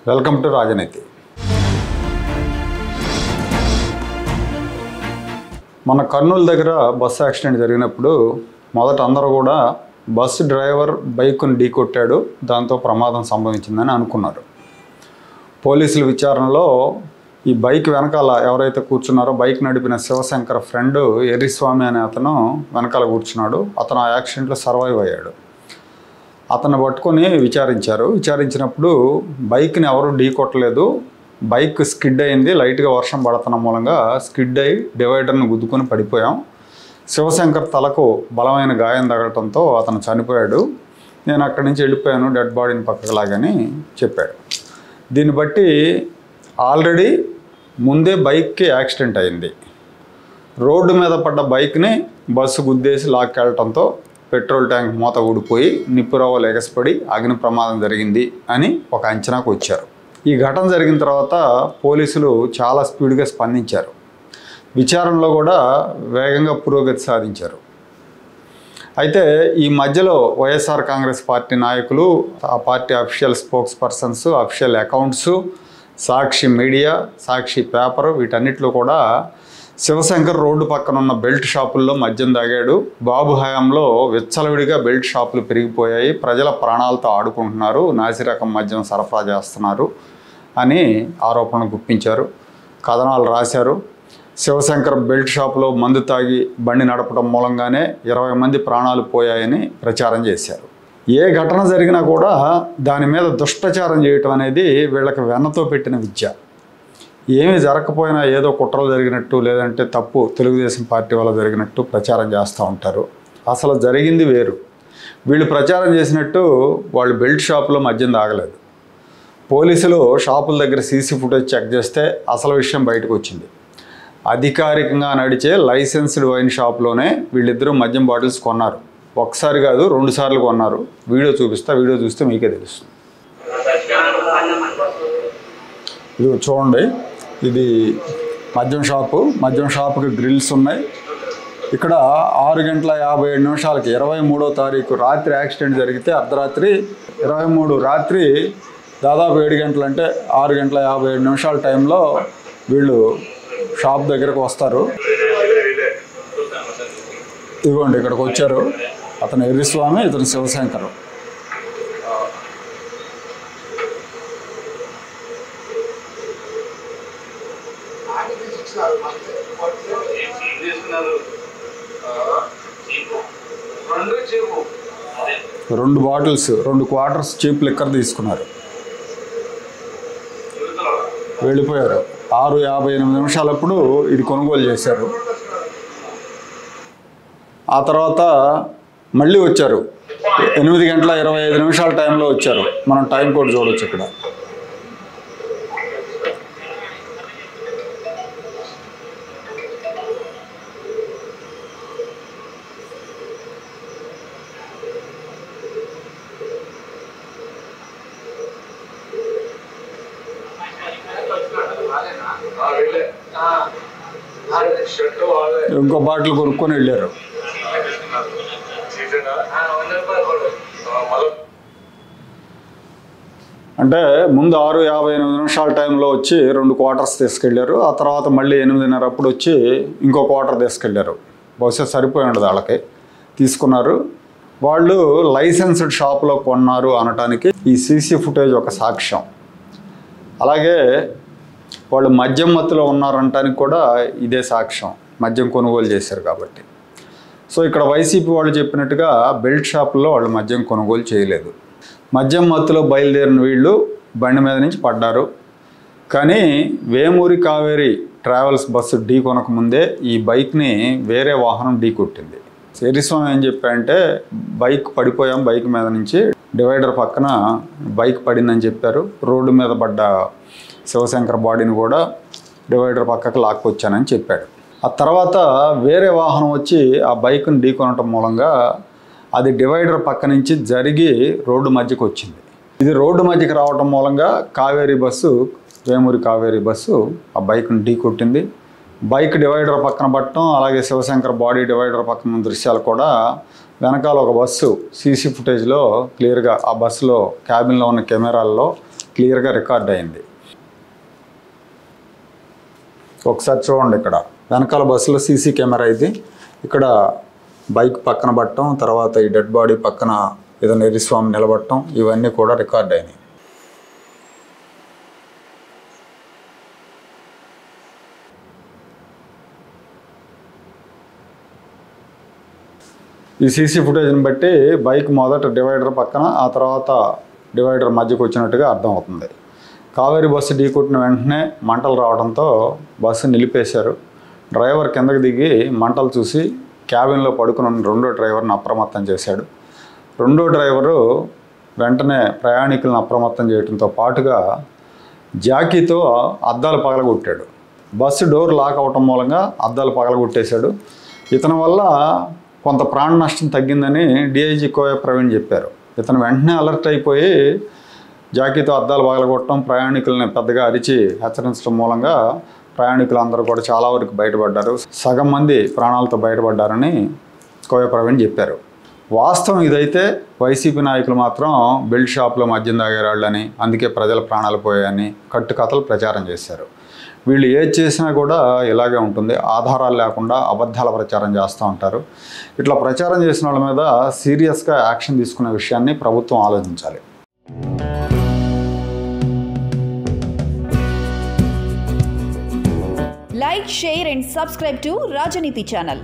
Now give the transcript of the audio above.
Welcome to రాజనీతి. మన కర్నూలు దగ్గర బస్సు యాక్సిడెంట్ జరిగినప్పుడు మొదట అందరూ కూడా బస్సు డ్రైవర్ బైక్ను ఢీకొట్టాడు, దాంతో ప్రమాదం సంభవించిందని అనుకున్నారు. పోలీసుల విచారణలో ఈ బైక్ వెనకాల ఎవరైతే కూర్చున్నారో బైక్ నడిపిన శివశంకర్ ఫ్రెండ్ ఎర్రిస్వామి అనే అతను వెనకాల కూర్చున్నాడు. అతను ఆ యాక్సిడెంట్లో సర్వైవ్ అయ్యాడు. అతన్ని పట్టుకొని విచారించినప్పుడు బైక్ని ఎవరు ఢీకొట్టలేదు, బైక్ స్కిడ్ అయింది, లైట్గా వర్షం పడుతున్న మూలంగా స్కిడ్ అయ్యి డివైడర్ను గుద్దుకొని పడిపోయాం. శివశంకర్ తలకు బలమైన గాయం తగలటంతో అతను చనిపోయాడు. నేను అక్కడి నుంచి వెళ్ళిపోయాను, డెడ్ బాడీని పక్కకు లాగని చెప్పాడు. దీన్ని బట్టి ఆల్రెడీ ముందే బైక్కి యాక్సిడెంట్ అయింది. రోడ్డు మీద పడ్డ బైక్ని బస్సు గుద్దేసి లాక్కెళ్ళటంతో పెట్రోల్ ట్యాంక్ మూత ఊడిపోయి నిప్పురవ్వలు ఎగసిపడి అగ్ని ప్రమాదం జరిగింది అని ఒక అంచనాకు వచ్చారు. ఈ ఘటన జరిగిన తర్వాత పోలీసులు చాలా స్పీడ్గా స్పందించారు. విచారణలో కూడా వేగంగా పురోగతి సాధించారు. అయితే ఈ మధ్యలో వైఎస్ఆర్ కాంగ్రెస్ పార్టీ నాయకులు, ఆ party official spokespersons, official accounts, Sakshi media, Sakshi paper, వీటన్నిటిలో కూడా శివశంకర్ రోడ్డు పక్కన ఉన్న బెల్ట్ షాపుల్లో మద్యం తాగాడు, బాబు హయాంలో విచ్చలవిడిగా బెల్ట్ షాపులు పెరిగిపోయాయి, ప్రజల ప్రాణాలతో ఆడుకుంటున్నారు, నాసిరకం మద్యం సరఫరా చేస్తున్నారు అని ఆరోపణలు గుప్పించారు, కథనాలు రాశారు. శివశంకర్ బెల్ట్ షాపులో మందు తాగి బండి నడపడం మూలంగానే 20 మంది ప్రాణాలు పోయాయని ప్రచారం చేశారు. ఏ ఘటన జరిగినా కూడా దాని మీద దుష్ప్రచారం చేయటం అనేది వీళ్ళకి వెన్నతో పెట్టిన విద్య. ఏమీ జరగకపోయినా ఏదో కుట్రలు జరిగినట్టు, లేదంటే తప్పు తెలుగుదేశం పార్టీ వల్ల జరిగినట్టు ప్రచారం చేస్తూ ఉంటారు. అసలు జరిగింది వేరు. వీళ్ళు ప్రచారం చేసినట్టు వాళ్ళు బెల్ట్ షాపులో మద్యం తాగలేదు. పోలీసులు షాపుల దగ్గర సీసీ ఫుటేజ్ చెక్ చేస్తే అసలు విషయం బయటకు వచ్చింది. అధికారికంగా నడిచే లైసెన్స్డ్ వైన్ షాప్లోనే వీళ్ళిద్దరూ మద్యం బాటిల్స్ కొన్నారు. ఒకసారి కాదు, 2 సార్లు కొన్నారు. వీడియో చూపిస్తా, వీడియో చూస్తే మీకే తెలుస్తుంది. ఇది చూడండి, ఇది మద్యం షాపు. మద్యం షాపుకి గ్రిల్స్ ఉన్నాయి. ఇక్కడ 6:57 23వ తారీఖు రాత్రి యాక్సిడెంట్ జరిగితే అర్ధరాత్రి 23 రాత్రి దాదాపు 7 గంటలు, అంటే 6:57 టైంలో వీళ్ళు షాప్ దగ్గరకు వస్తారు. ఇదిగోండి, ఇక్కడికి వచ్చారు. అతను ఎర్రిస్వామి, ఇతను శివశంకర్. రెండు బాటిల్స్, 2 క్వార్టర్స్ చీప్ లిక్కర్ తీసుకున్నారు, వెళ్ళిపోయారు. 6:58 ఇది కొనుగోలు చేశారు. ఆ తర్వాత మళ్ళీ వచ్చారు. 8:25 టైంలో వచ్చారు. మనం టైం కోడ్ చూడవచ్చు ఇక్కడ. ఇంకో బాటిల్ కొనుక్కొని వెళ్ళారు. అంటే ముందు 6:58 టైంలో వచ్చి 2 క్వార్టర్స్ తీసుకెళ్ళారు. ఆ తర్వాత మళ్ళీ 8:30 వచ్చి ఇంకో క్వార్టర్ తీసుకెళ్ళారు. బహుశా సరిపోయి ఉండదు వాళ్ళకి. తీసుకున్నారు. వాళ్ళు లైసెన్స్డ్ షాపులో కొన్నారు అనటానికి ఈ సీసీ ఫుటేజ్ ఒక సాక్ష్యం. అలాగే వాళ్ళు మద్యం మత్తులో ఉన్నారంటానికి కూడా ఇదే సాక్ష్యం, మద్యం కొనుగోలు చేశారు కాబట్టి. సో ఇక్కడ వైసీపీ వాళ్ళు చెప్పినట్టుగా బెల్ట్ షాపుల్లో వాళ్ళు మద్యం కొనుగోలు చేయలేదు. మద్యం మత్తులో బయలుదేరిన వీళ్ళు బండి మీద నుంచి పడ్డారు. కానీ వేమూరి కావేరి ట్రావెల్స్ బస్సు ఢీ కొనకముందే ఈ బైక్ని వేరే వాహనం ఢీ కొట్టింది. ఎర్రిస్వామి ఏం చెప్పారంటే బైక్ పడిపోయాం, బైక్ మీద నుంచి డివైడర్ పక్కన బైక్ పడిందని చెప్పారు. రోడ్డు మీద పడ్డ శివశంకర్ బాడీని కూడా డివైడర్ పక్కకు లాక్కొచ్చానని చెప్పాడు. ఆ తర్వాత వేరే వాహనం వచ్చి ఆ బైక్ని ఢీ కొనటం మూలంగా అది డివైడర్ పక్క నుంచి జరిగి రోడ్డు మధ్యకు వచ్చింది. ఇది రోడ్డు మధ్యకి రావటం మూలంగా కావేరీ బస్సు, వేమూరి కావేరీ బస్సు ఆ బైక్ని ఢీ కొట్టింది. బైక్ డివైడర్ పక్కన పట్టడం, అలాగే శివశంకర్ బాడీ డివైడర్ పక్కన దృశ్యాలు కూడా వెనకాల ఒక బస్సు సీసీ ఫుటేజ్లో క్లియర్గా ఆ బస్సులో క్యాబిన్లో ఉన్న కెమెరాల్లో క్లియర్గా రికార్డ్ అయింది. ఒకసారి చూడండి, ఇక్కడ వెనకాల బస్సులో సీసీ కెమెరా ఇది. ఇక్కడ బైక్ పక్కన పట్టడం, తర్వాత ఈ డెడ్ బాడీ పక్కన ఏదైనా ఎరిస్వామి నిలబడటం, ఇవన్నీ కూడా రికార్డ్ అయినాయి. ఈ సీసీ ఫుటేజ్ని బట్టి బైక్ మొదట డివైడర్ పక్కన, ఆ తర్వాత డివైడర్ మధ్యకు వచ్చినట్టుగా అర్థమవుతుంది. కావేరీ బస్సు ఢీకొట్టిన వెంటనే మంటలు రావడంతో బస్సు నిలిపేశారు. డ్రైవర్ కిందకి దిగి మంటలు చూసి క్యాబిన్లో పడుకుని ఉన్న రెండో డ్రైవర్ని అప్రమత్తం చేశాడు. రెండో డ్రైవరు వెంటనే ప్రయాణికులను అప్రమత్తం చేయడంతో పాటుగా జాకీతో అద్దాలు పగలగొట్టాడు. బస్సు డోర్ లాక్ అవటం మూలంగా అద్దాలు పగలగొట్టేశాడు. ఇతని వల్ల కొంత ప్రాణ నష్టం తగ్గిందని డిఐజీ కోయ ప్రవీణ్ చెప్పారు. ఇతను వెంటనే అలర్ట్ అయిపోయి జాకీతో అద్దాలు పగలగొట్టడం, ప్రయాణికులని పెద్దగా అరిచి హెచ్చరించడం మూలంగా ప్రయాణికులందరూ కూడా చాలా వరకు బయటపడ్డారు. సగం మంది ప్రాణాలతో బయటపడ్డారని కోయ ప్రవీణ్ చెప్పారు. వాస్తవం ఇదైతే వైసీపీ నాయకులు మాత్రం బెల్ట్ షాప్లో మద్యం తాగేరాళ్ళని, అందుకే ప్రజల ప్రాణాలు పోయాయని కట్టుకథలు ప్రచారం చేశారు. వీళ్ళు ఏది చేసినా కూడా ఇలాగే ఉంటుంది. ఆధారాలు లేకుండా అబద్ధాల ప్రచారం చేస్తూ ఉంటారు. ఇట్లా ప్రచారం చేసిన వాళ్ళ మీద సీరియస్గా యాక్షన్ తీసుకునే విషయాన్ని ప్రభుత్వం ఆలోచించాలి. Like, share and subscribe to Rajaniti channel.